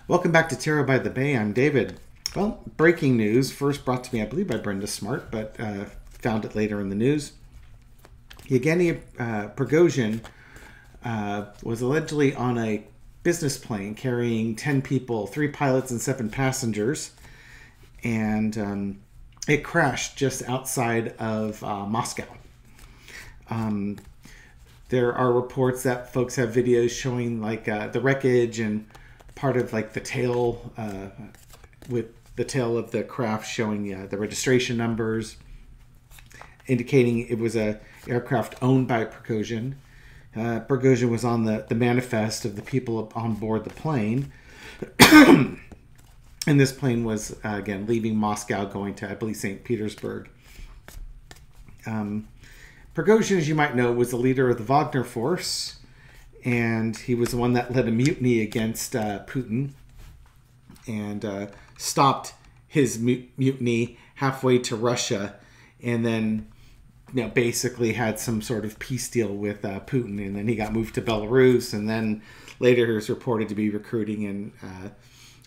Welcome back to Tarot by the Bay. I'm David. Well, breaking news, first brought to me, I believe, by Brenda Smart, but found it later in the news. Yevgeny Prigozhin was allegedly on a business plane carrying 10 people, 3 pilots and 7 passengers, and it crashed just outside of Moscow. There are reports that folks have videos showing like the wreckage and part of like the tail, with the tail of the craft showing the registration numbers, indicating it was a aircraft owned by Prigozhin. Prigozhin was on the manifest of the people on board the plane. And this plane was, again, leaving Moscow, going to, I believe, St. Petersburg. Prigozhin, as you might know, was the leader of the Wagner force, and he was the one that led a mutiny against Putin and stopped his mutiny halfway to Russia, and then basically had some sort of peace deal with Putin, and then he got moved to Belarus, and then later he was reported to be recruiting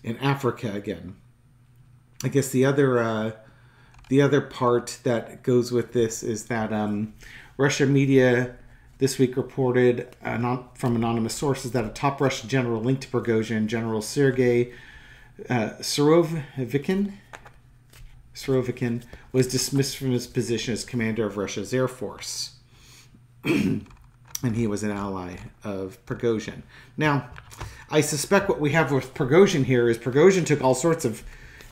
in Africa again. I guess the other part that goes with this is that Russian media this week reported from anonymous sources that a top Russian general linked to Prigozhin, General Sergei Surovikin, was dismissed from his position as commander of Russia's Air Force. And he was an ally of Prigozhin. Now, I suspect what we have with Prigozhin here is Prigozhin took all sorts of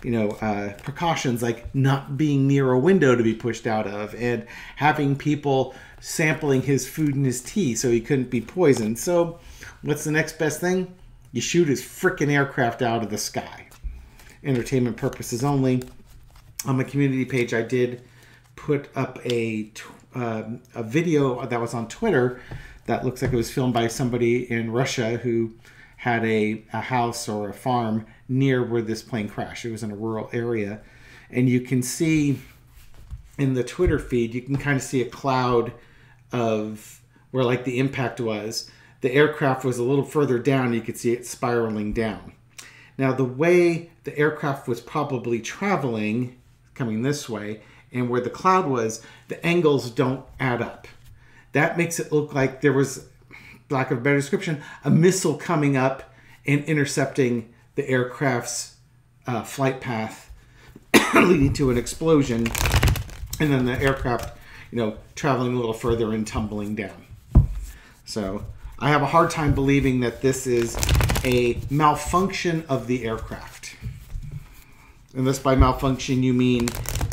precautions, like not being near a window to be pushed out of, and having people sampling his food and his tea so he couldn't be poisoned. So what's the next best thing? You shoot his frickin' aircraft out of the sky. Entertainment purposes only. On my community page, I did put up a video that was on Twitter that looks like it was filmed by somebody in Russia who had a house or a farm near where this plane crashed. It was in a rural area. And you can see in the Twitter feed, you can kind of see a cloud of where like the impact was. The aircraft was a little further down. You could see it spiraling down. Now, the way the aircraft was probably traveling, coming this way, and where the cloud was, the angles don't add up. That makes it look like there was, lack of a better description, a missile coming up and intercepting the aircraft's flight path, leading to an explosion, and then the aircraft, traveling a little further and tumbling down. So I have a hard time believing that this is a malfunction of the aircraft. Unless by malfunction you mean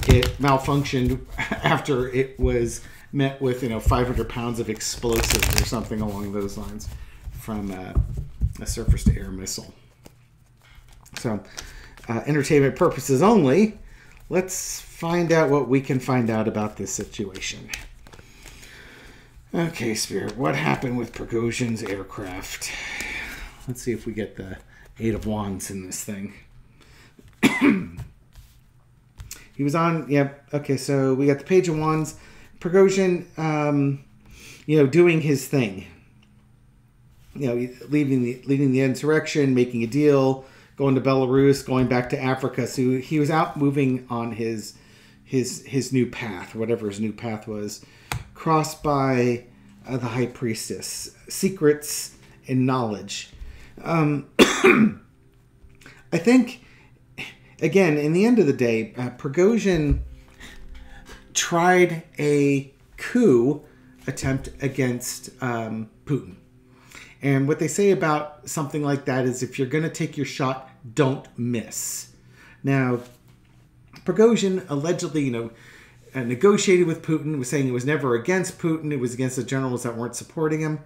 it malfunctioned after it was met with 500 pounds of explosives or something along those lines from a surface-to-air missile. So, entertainment purposes only, let's find out what we can find out about this situation. Okay, Spirit, what happened with Prigozhin's aircraft? Let's see if we get the 8 of Wands in this thing. He was on, okay, so we got the Page of Wands. Prigozhin, doing his thing. Leading the insurrection, making a deal, going to Belarus, going back to Africa. So he was out moving on his new path, whatever his new path was, crossed by the High Priestess, secrets and knowledge. I think, again, in the end of the day, Prigozhin tried a coup attempt against Putin. And what they say about something like that is if you're going to take your shot, don't miss. Now, Prigozhin allegedly, negotiated with Putin, was saying it was never against Putin, it was against the generals that weren't supporting him.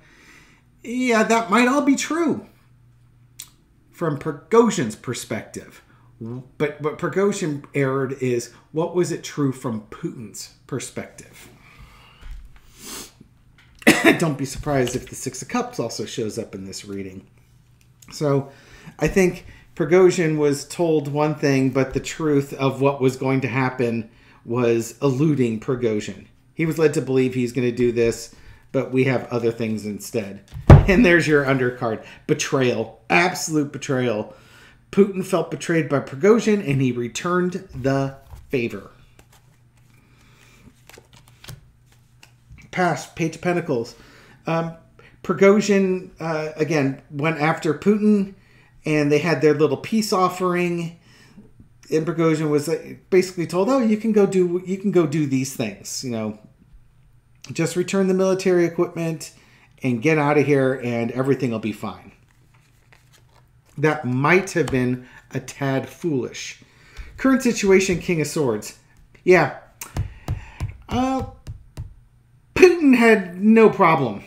Yeah, that might all be true from Prigozhin's perspective. But what Prigozhin erred is, what was it true from Putin's perspective? Don't be surprised if the 6 of Cups also shows up in this reading. So I think Prigozhin was told one thing, but the truth of what was going to happen was eluding Prigozhin. He was led to believe he's going to do this, but we have other things instead. And there's your undercard. Betrayal. Absolute betrayal Putin felt betrayed by Prigozhin, and he returned the favor. Past, Page of Pentacles. Prigozhin, again, went after Putin, and they had their little peace offering. And Prigozhin was basically told, "Oh, you can go do these things. You know, just return the military equipment and get out of here, and everything will be fine." That might have been a tad foolish. Current situation, King of Swords. Yeah. Putin had no problem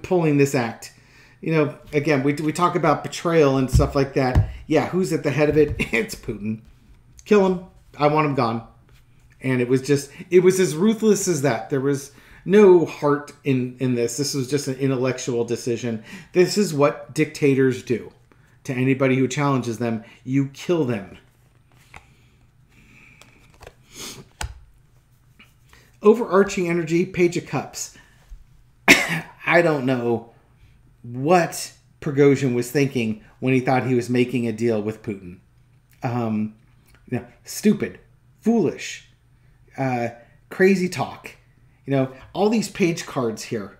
pulling this act. You know, again, we talk about betrayal and stuff like that. Yeah, who's at the head of it? It's Putin. Kill him. I want him gone. And it was as ruthless as that. There was no heart in this. This was just an intellectual decision. This is what dictators do. To anybody who challenges them, you kill them. Overarching energy, Page of Cups. I don't know what Prigozhin was thinking when he thought he was making a deal with Putin. Stupid, foolish, crazy talk. You know, all these page cards here.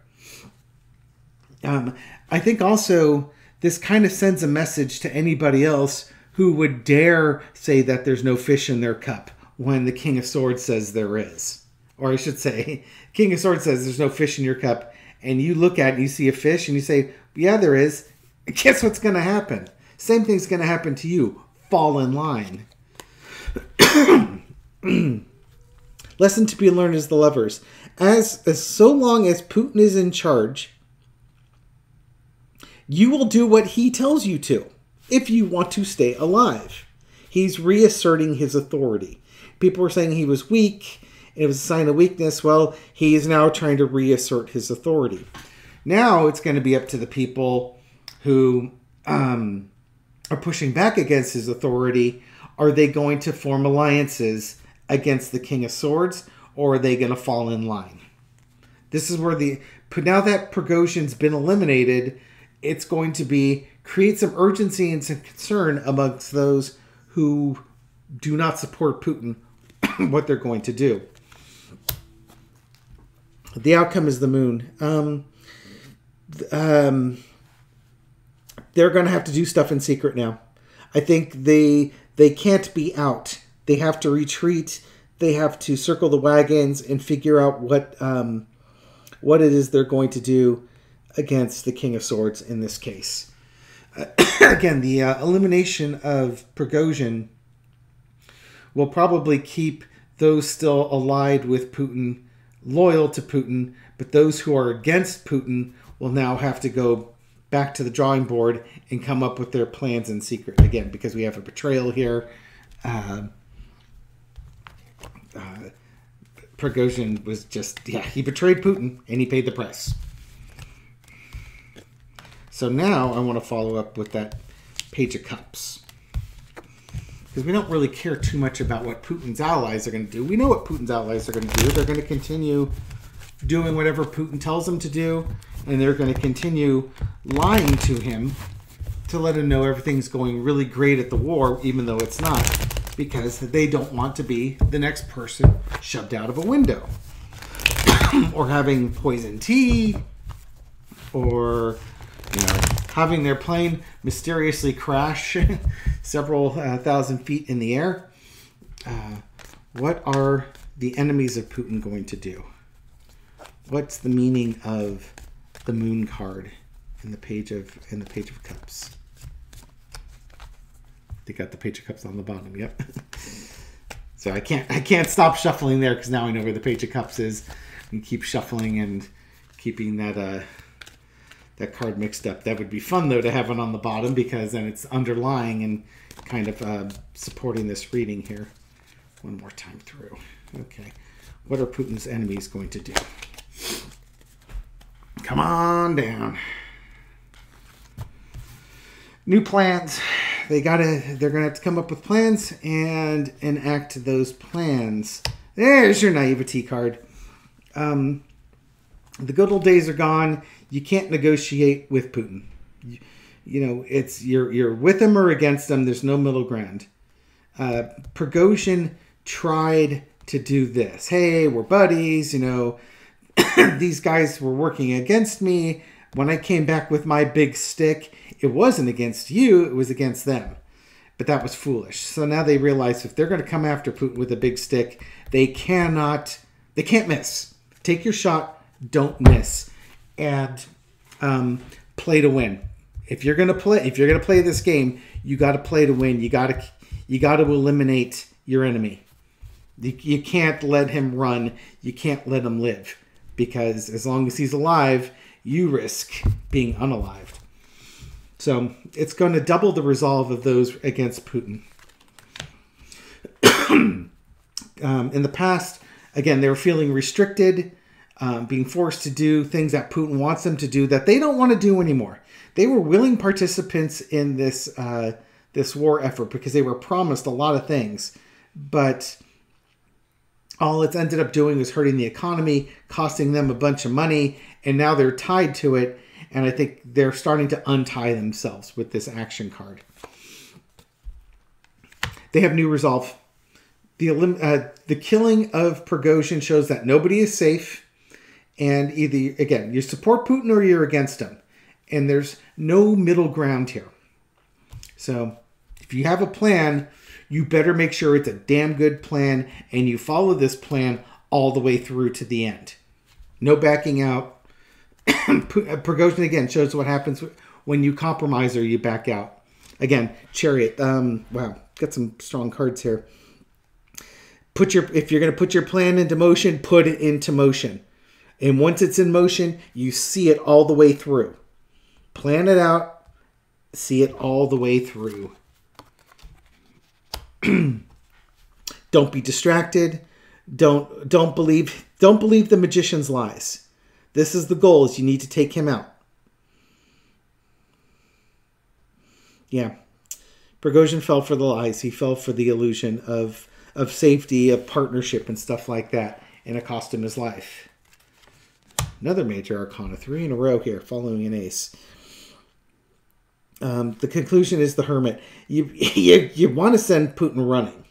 I think also this kind of sends a message to anybody else who would dare say that there's no fish in their cup when the King of Swords says there is. Or I should say, King of Swords says there's no fish in your cup, and you look at it and you see a fish and you say, yeah, there is. Guess what's going to happen? Same thing's going to happen to you. Fall in line. Lesson to be learned is the lovers. As so long as Putin is in charge, you will do what he tells you to if you want to stay alive. He's reasserting his authority. People were saying he was weak. It was a sign of weakness. Well, he is now trying to reassert his authority. Now it's going to be up to the people who are pushing back against his authority. Are they going to form alliances against the King of Swords, or are they going to fall in line? This is where now that Prigozhin's been eliminated, it's going to create some urgency and some concern amongst those who do not support Putin, what they're going to do. The outcome is the moon. They're going to have to do stuff in secret now. I think they can't be out. They have to retreat. They have to circle the wagons and figure out what it is they're going to do against the King of Swords in this case. Again, the elimination of Prigozhin will probably keep those still allied with Putin loyal to Putin, but those who are against Putin will now have to go back to the drawing board and come up with their plans in secret. Again, because we have a betrayal here. Prigozhin was he betrayed Putin and he paid the price. So now I want to follow up with that Page of Cups. Because we don't really care too much about what Putin's allies are going to do. We know what Putin's allies are going to do. They're going to continue doing whatever Putin tells them to do. And they're going to continue lying to him to let him know everything's going really great at the war, even though it's not. Because they don't want to be the next person shoved out of a window. Or having poison tea. Or, having their plane mysteriously crash several thousand feet in the air. What are the enemies of Putin going to do? What's the meaning of the Moon card in the Page of Cups? They got the Page of Cups on the bottom. Yep. So I can't stop shuffling there because now I know where the Page of Cups is, and keep shuffling and keeping that card mixed up. That would be fun though to have it on the bottom, because then it's underlying and kind of supporting this reading here. One more time through. Okay. What are Putin's enemies going to do? Come on down. New plans. They're gonna have to come up with plans and enact those plans. There's your naivety card. The good old days are gone. You can't negotiate with Putin. You know, it's you're with him or against him. There's no middle ground. Prigozhin tried to do this. Hey, we're buddies. You know, these guys were working against me. When I came back with my big stick, it wasn't against you. It was against them. But that was foolish. So now they realize if they're going to come after Putin with a big stick, they can't miss. Take your shot, don't miss, and play to win. If you're going to play this game, you got to play to win. You got to eliminate your enemy. You can't let him run. You can't let him live, because as long as he's alive, you risk being unalived. So it's going to double the resolve of those against Putin. In the past, again, they were feeling restricted, being forced to do things that Putin wants them to do that they don't want to do anymore. They were willing participants in this this war effort because they were promised a lot of things, but all it's ended up doing was hurting the economy, costing them a bunch of money, and now they're tied to it. And I think they're starting to untie themselves with this action card. They have new resolve. The killing of Prigozhin shows that nobody is safe. And either, again, you support Putin or you're against him. And there's no middle ground here. So if you have a plan, you better make sure it's a damn good plan. And you follow this plan all the way through to the end. No backing out. Prigozhin, again, shows what happens when you compromise or you back out. Again, Chariot. Wow, got some strong cards here. If you're going to put your plan into motion, put it into motion. And once it's in motion, you see it all the way through. Plan it out. See it all the way through. Don't be distracted. Don't believe the magician's lies. This is the goal, is you need to take him out. Yeah. Prigozhin fell for the lies. He fell for the illusion of safety, of partnership, and stuff like that. And it cost him his life. Another major arcana. 3 in a row here, following an ace. The conclusion is the Hermit. You want to send Putin running.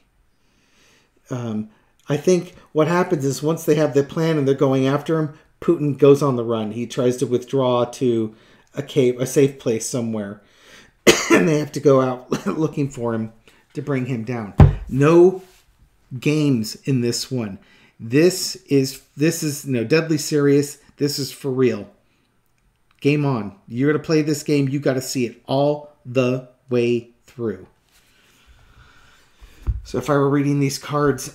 I think what happens is once they have the plan and they're going after him, Putin goes on the run. He tries to withdraw to a cave, a safe place somewhere. And they have to go out looking for him to bring him down. No games in this one. This is deadly serious. This is for real. Game on. You're going to play this game. You got to see it all the way through. So if I were reading these cards,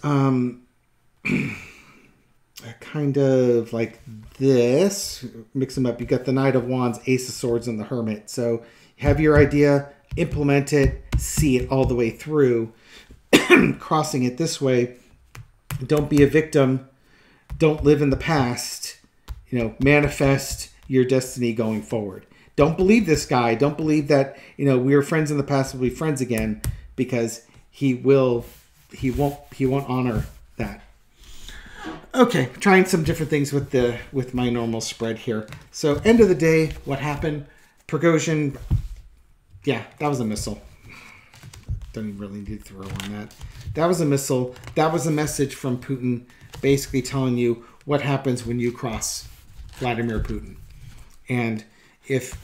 kind of like this, mix them up. You got the Knight of Wands, Ace of Swords, and the Hermit. So have your idea, implement it, see it all the way through. Crossing it this way. Don't be a victim. Don't live in the past. Manifest your destiny going forward. Don't believe this guy. Don't believe that, we were friends in the past, we'll be friends again, because he won't honor that. Okay, trying some different things with my normal spread here. So end of the day, what happened? Prigozhin, yeah, that was a missile. Don't even really need to throw on that. That was a missile. That was a message from Putin, basically telling you what happens when you cross Vladimir Putin. And if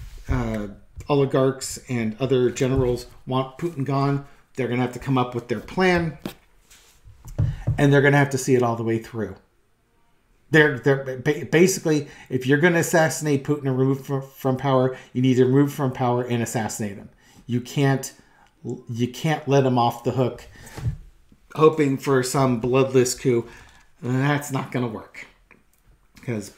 oligarchs and other generals want Putin gone, they're going to have to come up with their plan, and they're going to have to see it all the way through. They're basically, if you're going to assassinate Putin and remove from power, you need to remove from power and assassinate him. You can't let him off the hook hoping for some bloodless coup. That's not going to work, because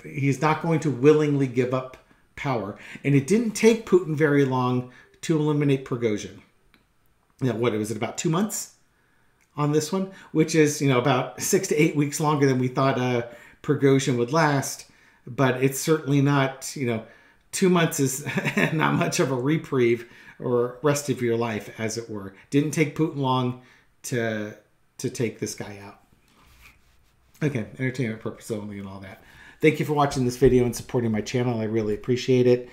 he's not going to willingly give up power. And it didn't take Putin very long to eliminate Prigozhin. What was it, about 2 months on this one? Which is, about 6 to 8 weeks longer than we thought Prigozhin would last. But it's certainly not, 2 months is not much of a reprieve or rest of your life, as it were. Didn't take Putin long to take this guy out. Okay, entertainment purpose only and all that. Thank you for watching this video and supporting my channel. I really appreciate it.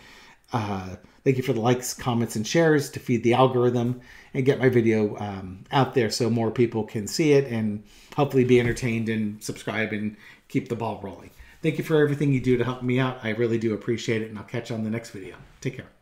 Thank you for the likes, comments, and shares to feed the algorithm and get my video out there so more people can see it and hopefully be entertained and subscribe and keep the ball rolling. Thank you for everything you do to help me out. I really do appreciate it, and I'll catch you on the next video. Take care.